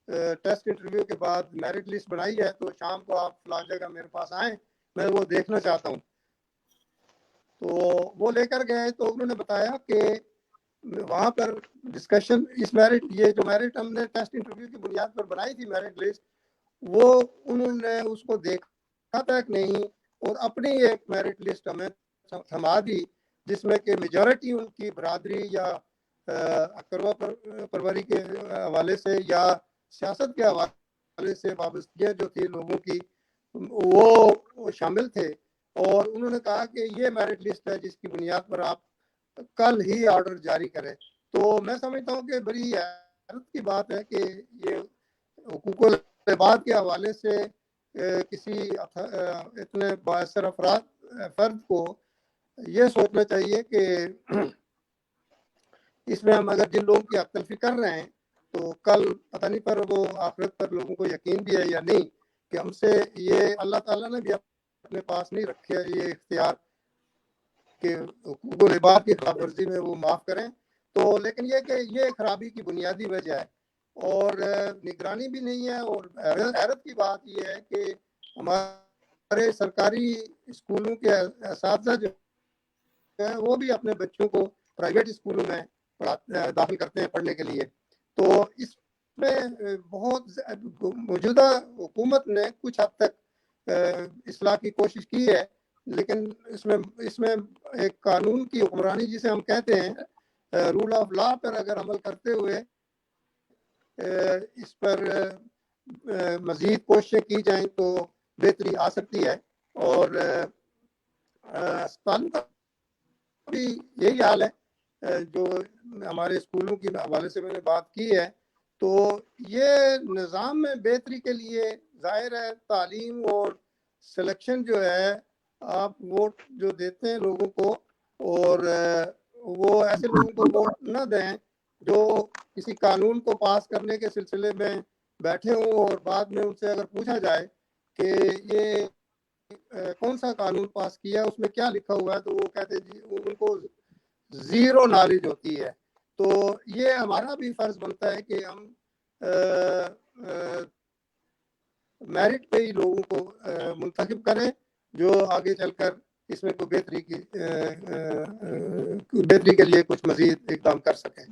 ٹیسٹ انٹرویو کے بعد میرٹ لسٹ بنائی ہے تو شام کو آپ فلاں جگہ میرے پاس آئیں، میں وہ دیکھنا چاہتا ہوں. تو وہ لے کر گئے تو انہوں نے بتایا کہ وہاں پر ڈسکشن اس یہ جو میرٹ ہم نے ٹیسٹ انٹرویو کی بنیاد پر بنائی تھی میرٹ لسٹ، وہ انہوں نے اس کو دیکھا تک نہیں اور اپنی ایک میرٹ لسٹ ہمیں تھما دی جس میں کہ میجورٹی ان کی برادری یا اکروا پروری کے حوالے سے یا سیاست کے حوالے سے وابستگیاں جو تھی لوگوں کی وہ شامل تھے. اور انہوں نے کہا کہ یہ میرٹ لسٹ ہے جس کی بنیاد پر آپ کل ہی آرڈر جاری کریں. تو میں سمجھتا ہوں کہ بڑی حیرت کی بات ہے کہ یہ حقوق العباد کے حوالے سے کسی اتنے بااثر فرد کو یہ سوچنا چاہیے کہ اس میں ہم اگر جن لوگوں کی حق تلفی کر رہے ہیں تو کل پتہ نہیں پر وہ آخرت پر لوگوں کو یقین بھی ہے یا نہیں کہ ہم سے یہ اللہ تعالیٰ نے بھی اپنے پاس نہیں رکھے یہ اختیار کہ حقوق العباد کی خلاف ورزی میں وہ معاف کریں. تو لیکن یہ کہ یہ خرابی کی بنیادی وجہ ہے اور نگرانی بھی نہیں ہے. اور حیرت کی بات یہ ہے کہ ہمارے سرکاری اسکولوں کے اساتذہ جو ہیں وہ بھی اپنے بچوں کو پرائیویٹ اسکولوں میں داخل کرتے ہیں پڑھنے کے لیے. تو اس میں بہت موجودہ حکومت نے کچھ حد تک اصلاح کی کوشش کی ہے، لیکن اس میں ایک قانون کی حکمرانی جسے ہم کہتے ہیں رول آف لا پر اگر عمل کرتے ہوئے اس پر مزید کوششیں کی جائیں تو بہتری آ سکتی ہے. اور اسپتالوں کا بھی یہی حال ہے. جو ہمارے اسکولوں کے حوالے سے میں نے بات کی ہے، تو یہ نظام میں بہتری کے لیے ظاہر ہے تعلیم اور سلیکشن جو ہے، آپ ووٹ جو دیتے ہیں لوگوں کو، اور وہ ایسے لوگوں کو ووٹ نہ دیں جو کسی قانون کو پاس کرنے کے سلسلے میں بیٹھے ہوں، اور بعد میں ان سے اگر پوچھا جائے کہ یہ کون سا قانون پاس کیا ہے، اس میں کیا لکھا ہوا ہے، تو وہ کہتے ہیں جی ان کو زیرو نالج ہوتی ہے۔ تو یہ ہمارا بھی فرض بنتا ہے کہ ہم میرٹ پہ ہی لوگوں کو منتخب کریں جو آگے چل کر اس میں کوئی بہتری کے لیے کچھ مزید اقدام کر سکیں۔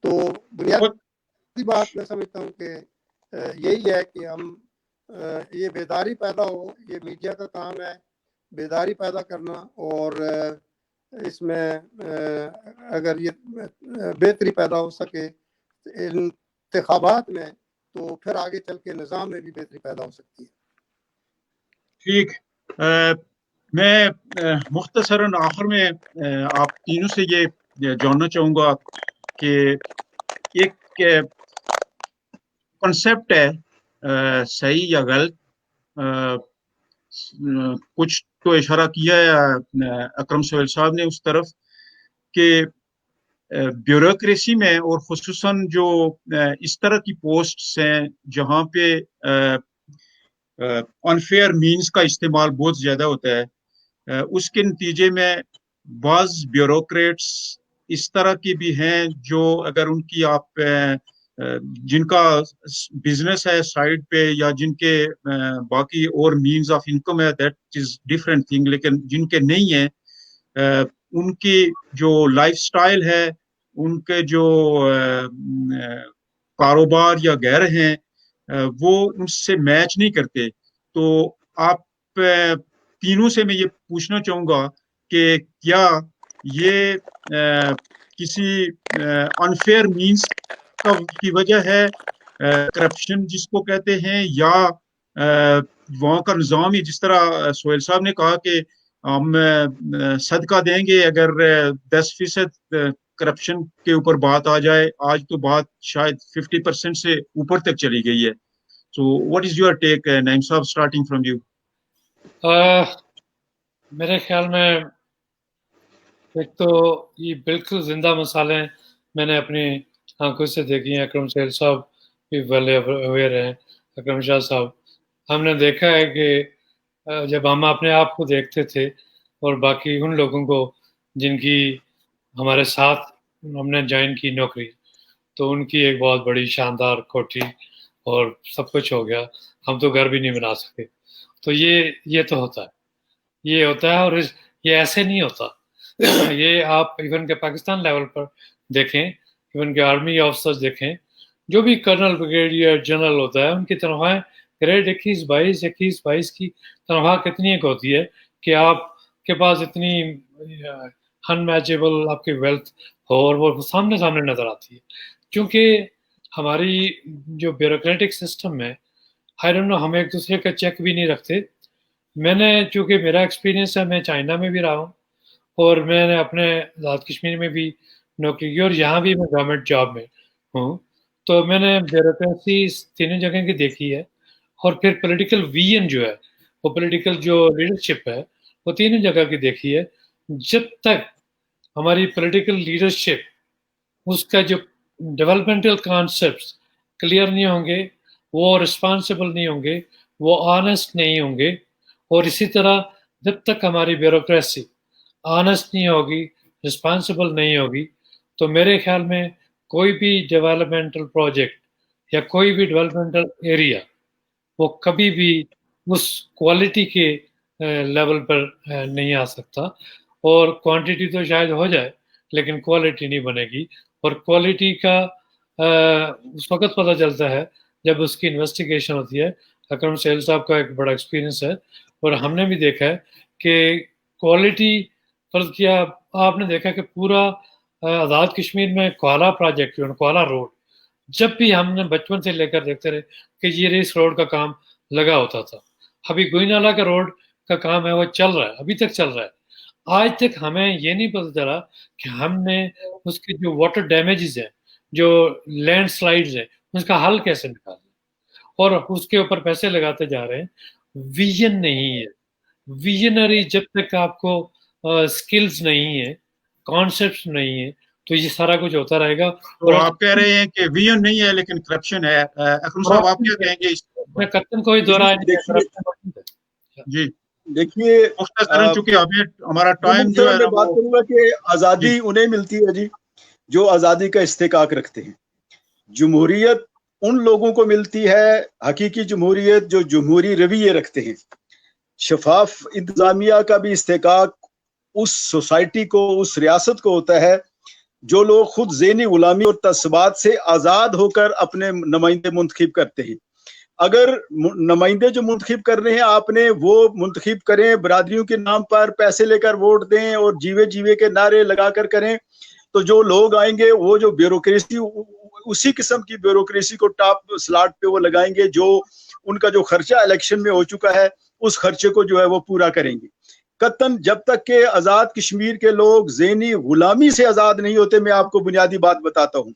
تو بنیادی بات میں سمجھتا ہوں کہ یہی ہے کہ ہم یہ بیداری پیدا ہو، یہ میڈیا کا کام ہے بیداری پیدا کرنا، اور اس میں اگر یہ بہتری پیدا ہو سکے انتخابات میں، تو پھر آگے چل کے نظام میں بھی بہتری پیدا ہو سکتی ہے۔ ٹھیک، میں مختصراً آخر میں آپ تینوں سے یہ جاننا چاہوں گا کہ ایک کنسیپٹ ہے صحیح یا غلط، کچھ تو اشارہ کیا ہے اکرم سہیل صاحب نے اس طرف کہ بیوروکریسی میں، اور خصوصاً جو اس طرح کی پوسٹس ہیں جہاں پہ انفیئر مینز کا استعمال بہت زیادہ ہوتا ہے، اس کے نتیجے میں بعض بیوروکریٹس اس طرح کی بھی ہیں جو اگر ان کی آپ جن کا بزنس ہے سائڈ پہ، یا جن کے باقی اور مینز آف انکم ہے، دیٹ از ڈفرینٹ تھنگ، لیکن جن کے نہیں ہیں ان کی جو لائف سٹائل ہے، ان کے جو کاروبار یا غیر ہیں وہ ان سے میچ نہیں کرتے۔ تو آپ تینوں سے میں یہ پوچھنا چاہوں گا کہ کیا یہ کسی انفیئر مینز کی وجہ ہے، کرپشن جس کو کہتے ہیں، یا وہاں کا نظام ہی، جس طرح سہیل صاحب نے کہا کہ ہم صدقہ دیں گے اگر 10% کرپشن کے اوپر بات آ جائے، آج تو بات شاید 50% سے اوپر تک چلی گئی ہے۔ So what is your take, Naim Saab, starting from you? میرے خیال میں ایک تو یہ بالکل زندہ مثالیں میں نے اپنی آنکھوں سے دیکھی ہیں، اکرم سہیل صاحب بھی ویل اویئر ہیں، اکرم شاہ صاحب، ہم نے دیکھا ہے کہ جب ہم اپنے آپ کو دیکھتے تھے اور باقی ان لوگوں کو جن کی ہمارے ساتھ ہم نے جوائن کی نوکری، تو ان کی ایک بہت بڑی شاندار کوٹھی اور سب کچھ ہو گیا، ہم تو گھر بھی نہیں بنا سکتے۔ تو یہ تو ہوتا ہے، یہ ہوتا ہے، اور یہ ایسے نہیں ہوتا۔ یہ آپ ایون کے پاکستان لیول پر دیکھیں، ایون کے آرمی آفیسرز دیکھیں، جو بھی کرنل بریگیڈیئر جنرل ہوتا ہے، ان کی تنخواہیں گریڈ 21-22 کی تنخواہ کتنی ایک ہوتی ہے کہ آپ کے پاس اتنی ان میچیبل آپ کی ویلتھ ہو، اور وہ سامنے نظر آتی ہے۔ کیونکہ ہماری جو بیوروکریٹک سسٹم ہے، آئی ڈونٹ نو، ہم ایک دوسرے کا چیک بھی نہیں رکھتے۔ میں نے، چونکہ میرا ایکسپیرینس ہے، میں چائنا میں بھی رہا ہوں، اور میں نے اپنے آزاد کشمیر میں بھی نوکری کی، اور یہاں بھی میں گورنمنٹ جاب میں ہوں، تو میں نے بیوروکریسی تینوں جگہ کی دیکھی ہے، اور پھر پولیٹیکل ویژن جو ہے، وہ پولیٹیکل جو لیڈرشپ ہے، وہ تینوں جگہ کی دیکھی ہے۔ جب تک ہماری پولیٹیکل لیڈرشپ، اس کا جو ڈیولپمنٹل کانسیپٹس کلیئر نہیں ہوں گے، وہ رسپانسبل نہیں ہوں گے، وہ آنیسٹ نہیں ہوں گے، اور اسی طرح جب تک ہماری بیوروکریسی آنیسٹ نہیں ہوگی، رسپانسبل نہیں ہوگی، تو میرے خیال میں کوئی بھی ڈیولپمنٹل پروجیکٹ یا کوئی بھی ڈیولپمنٹل ایریا وہ کبھی بھی اس کوالٹی کے لیول پر نہیں آ سکتا، اور کوانٹیٹی تو شاید ہو جائے لیکن کوالٹی نہیں بنے گی، اور کوالٹی کا اس وقت پتہ چلتا ہے جب اس کی انویسٹیگیشن ہوتی ہے۔ اکرم سہیل صاحب کا ایک بڑا ایکسپیرینس ہے، اور ہم نے بھی دیکھا ہے کہ کوالٹی، فرض کیا آپ نے دیکھا کہ پورا آزاد کشمیر میں کوالہ پروجیکٹ، کوالہ روڈ، جب بھی ہم نے بچپن سے لے کر دیکھتے رہے کہ یہ اس روڈ کا کام لگا ہوتا تھا۔ ابھی گوئی نالہ کا روڈ کا کام ہے، وہ چل رہا ہے، ابھی تک چل رہا ہے۔ آج تک ہمیں یہ نہیں پتہ چلا کہ ہم نے اس کے جو واٹر ڈیمیجز ہیں, جو لینڈ سلائڈز ہیں, اس کا حل کیسے نکالا, اور اس کے اوپر پیسے لگاتے جا رہے ہیں. ویژن نہیں ہے. ویژنری جب تک آپ کو اسکلز نہیں ہے, کانسیپٹس نہیں ہے, تو یہ سارا کچھ ہوتا رہے گا. تو آپ کہہ رہے ہیں کہ ویژن نہیں ہے لیکن کرپشن ہے. اکرم صاحب آپ کیا کہیں گے اس میں کرپشن کوئی دہرایا نہیں ہے. جی دیکھیے مختصراً چونکہ ہمارا ٹائم جو ہے میں نا بات کروں گا کہ آزادی جی. انہیں ملتی ہے جی جو آزادی کا استحقاق رکھتے ہیں. جمہوریت ان لوگوں کو ملتی ہے, حقیقی جمہوریت, جو جمہوری رویے رکھتے ہیں. شفاف انتظامیہ کا بھی استحقاق اس سوسائٹی کو, اس ریاست کو ہوتا ہے جو لوگ خود ذہنی غلامی اور تعصبات سے آزاد ہو کر اپنے نمائندے منتخب کرتے ہیں. اگر نمائندے جو منتخب کر رہے ہیں آپ نے, وہ منتخب کریں برادریوں کے نام پر, پیسے لے کر ووٹ دیں اور جیوے جیوے کے نعرے لگا کر کریں, تو جو لوگ آئیں گے وہ جو بیوروکریسی, اسی قسم کی بیوروکریسی کو ٹاپ سلاٹ پہ وہ لگائیں گے, جو ان کا جو خرچہ الیکشن میں ہو چکا ہے اس خرچے کو جو ہے وہ پورا کریں گے. قطعاً جب تک کہ آزاد کشمیر کے لوگ ذہنی غلامی سے آزاد نہیں ہوتے, میں آپ کو بنیادی بات بتاتا ہوں,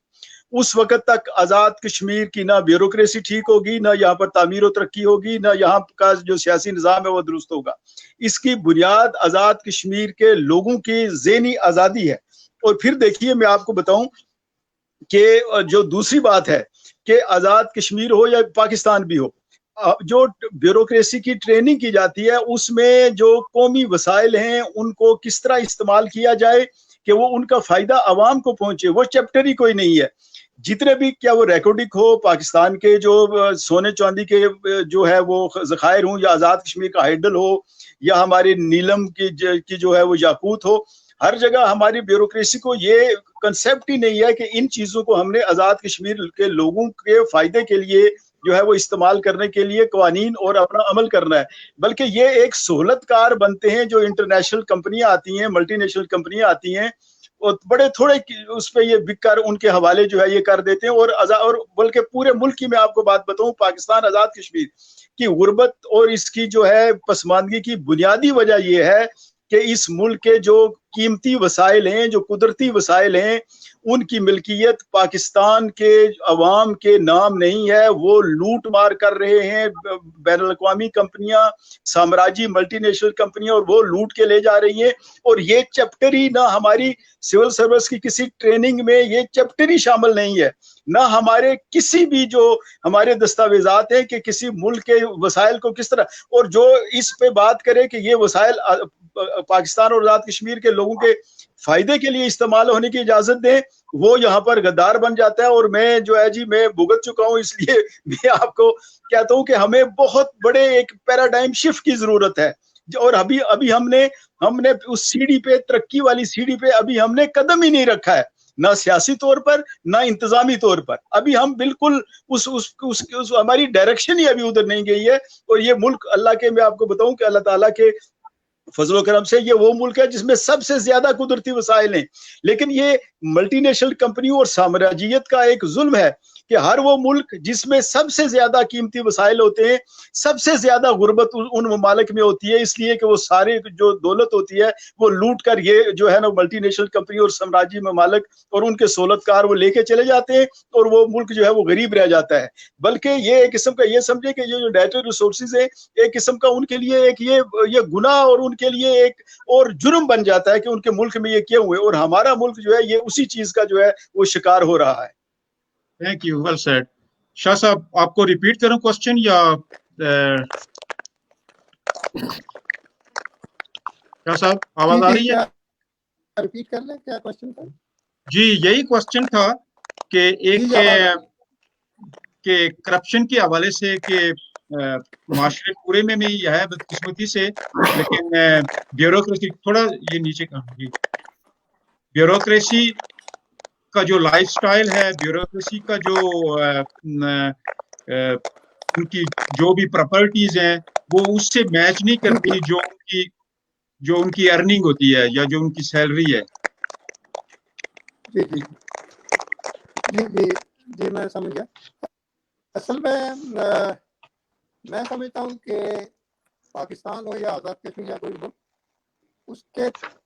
اس وقت تک آزاد کشمیر کی نہ بیوروکریسی ٹھیک ہوگی, نہ یہاں پر تعمیر و ترقی ہوگی, نہ یہاں کا جو سیاسی نظام ہے وہ درست ہوگا. اس کی بنیاد آزاد کشمیر کے لوگوں کی ذہنی آزادی ہے. اور پھر دیکھیے میں آپ کو بتاؤں کہ جو دوسری بات ہے کہ آزاد کشمیر ہو یا پاکستان بھی ہو, جو بیوروکریسی کی ٹریننگ کی جاتی ہے اس میں جو قومی وسائل ہیں ان کو کس طرح استعمال کیا جائے کہ وہ ان کا فائدہ عوام کو پہنچے, وہ چیپٹر ہی کوئی نہیں ہے. جتنے بھی, کیا وہ ریکارڈنگ ہو, پاکستان کے جو سونے چاندی کے جو ہے وہ ذخائر ہوں, یا آزاد کشمیر کا ہائیڈل ہو, یا ہمارے نیلم کی جو ہے وہ یاقوت ہو, ہر جگہ ہماری بیوروکریسی کو یہ کنسیپٹ ہی نہیں ہے کہ ان چیزوں کو ہم نے آزاد کشمیر کے لوگوں کے فائدے کے لیے جو ہے وہ استعمال کرنے کے لیے قوانین اور اپنا عمل کرنا ہے, بلکہ یہ ایک سہولت کار بنتے ہیں. جو انٹرنیشنل کمپنیاں آتی ہیں, ملٹی نیشنل کمپنیاں آتی ہیں, اور بڑے تھوڑے اس پہ یہ بک کر ان کے حوالے جو ہے یہ کر دیتے ہیں. اور بلکہ پورے ملک کی میں آپ کو بات بتاؤں, پاکستان آزاد کشمیر کی غربت اور اس کی جو ہے پسماندگی کی بنیادی وجہ یہ ہے کہ اس ملک کے جو قیمتی وسائل ہیں, جو قدرتی وسائل ہیں, ان کی ملکیت پاکستان کے عوام کے نام نہیں ہے. وہ لوٹ مار کر رہے ہیں بین الاقوامی کمپنیاں, سامراجی ملٹی نیشنل کمپنیاں, اور وہ لوٹ کے لے جا رہی ہیں. اور یہ چیپٹر ہی نہ ہماری سول سروس کی کسی ٹریننگ میں یہ چیپٹر ہی شامل نہیں ہے, نہ ہمارے کسی بھی جو ہمارے دستاویزات ہیں کہ کسی ملک کے وسائل کو کس طرح, اور جو اس پہ بات کرے کہ یہ وسائل پاکستان اور آزاد کشمیر کے لوگوں کے فائدے کے لیے استعمال ہونے کی اجازت دیں, وہ یہاں پر غدار بن جاتا ہے. اور میں جو ہے جی میں بھگت چکا ہوں, اس لیے میں آپ کو کہتا ہوں کہ ہمیں بہت بڑے ایک پیراڈائم شفٹ کی ضرورت ہے. اور ابھی ہم نے اس سیڑھی پہ, ترقی والی سیڑھی پہ ابھی ہم نے قدم ہی نہیں رکھا ہے, نہ سیاسی طور پر نہ انتظامی طور پر. ابھی ہم بالکل اس ہماری ڈائریکشن ہی ابھی ادھر نہیں گئی ہے. اور یہ ملک اللہ کے, میں آپ کو بتاؤں کہ اللہ تعالیٰ کے فضل و کرم سے یہ وہ ملک ہے جس میں سب سے زیادہ قدرتی وسائل ہیں, لیکن یہ ملٹی نیشنل کمپنیوں اور سامراجیت کا ایک ظلم ہے کہ ہر وہ ملک جس میں سب سے زیادہ قیمتی وسائل ہوتے ہیں, سب سے زیادہ غربت ان ممالک میں ہوتی ہے, اس لیے کہ وہ سارے جو دولت ہوتی ہے وہ لوٹ کر یہ جو ہے نا ملٹی نیشنل کمپنی اور سامراجی ممالک اور ان کے سہولت کار وہ لے کے چلے جاتے ہیں, اور وہ ملک جو ہے وہ غریب رہ جاتا ہے. بلکہ یہ ایک قسم کا, یہ سمجھے کہ یہ جو نیچرل ریسورسز ہیں ایک قسم کا ان کے لیے ایک یہ گناہ اور ان کے لیے ایک اور جرم بن جاتا ہے کہ ان کے ملک میں یہ کیے ہوئے, اور ہمارا ملک جو ہے یہ اسی چیز کا جو ہے وہ شکار ہو رہا ہے. Thank you, well said. Shah صاحب آپ کو ریپیٹ کروں کوشچن یا شاہ صاحب آواز آ رہی ہے؟ ریپیٹ کر لیں, کیا کوشچن تھا؟ جی یہی کوشچن تھا کہ ایک کہ کرپشن کے حوالے سے کہ معاشرے پورے میں یہ ہے بدقسمتی سے, لیکن بیوروکریسی تھوڑا یہ نیچے کا, بیوروکریسی کا جو لائف سٹائل ہے, بیوروکریسی کا جو ان کی جو بھی پراپرٹیز ہیں وہ اس سے میچ نہیں کرتی جو ان کی ارننگ ہوتی ہے یا جو ان کی سیلری ہے. جی جی جی جی جی میں سمجھ گیا. اصل میں سمجھتا ہوں کہ پاکستان ہو یا آزاد کشمیر یا کوئی ملک, اس کے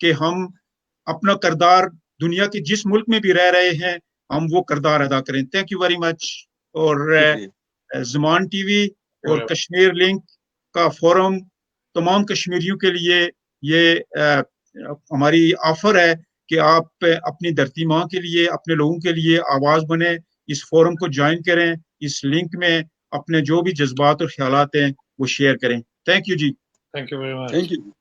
کہ ہم اپنا کردار دنیا کے جس ملک میں بھی رہ رہے ہیں ہم وہ کردار ادا کریں. Thank you very much. اور زمان ٹی وی اور کشمیر لنک کا فورم تمام کشمیریوں کے لیے یہ ہماری آفر ہے کہ آپ اپنی دھرتی ماں کے لیے اپنے لوگوں کے لیے آواز بنے, اس فورم کو جوائن کریں, اس لنک میں اپنے جو بھی جذبات اور خیالات ہیں وہ شیئر کریں. تھینک یو جی. Thank you very much. Thank you.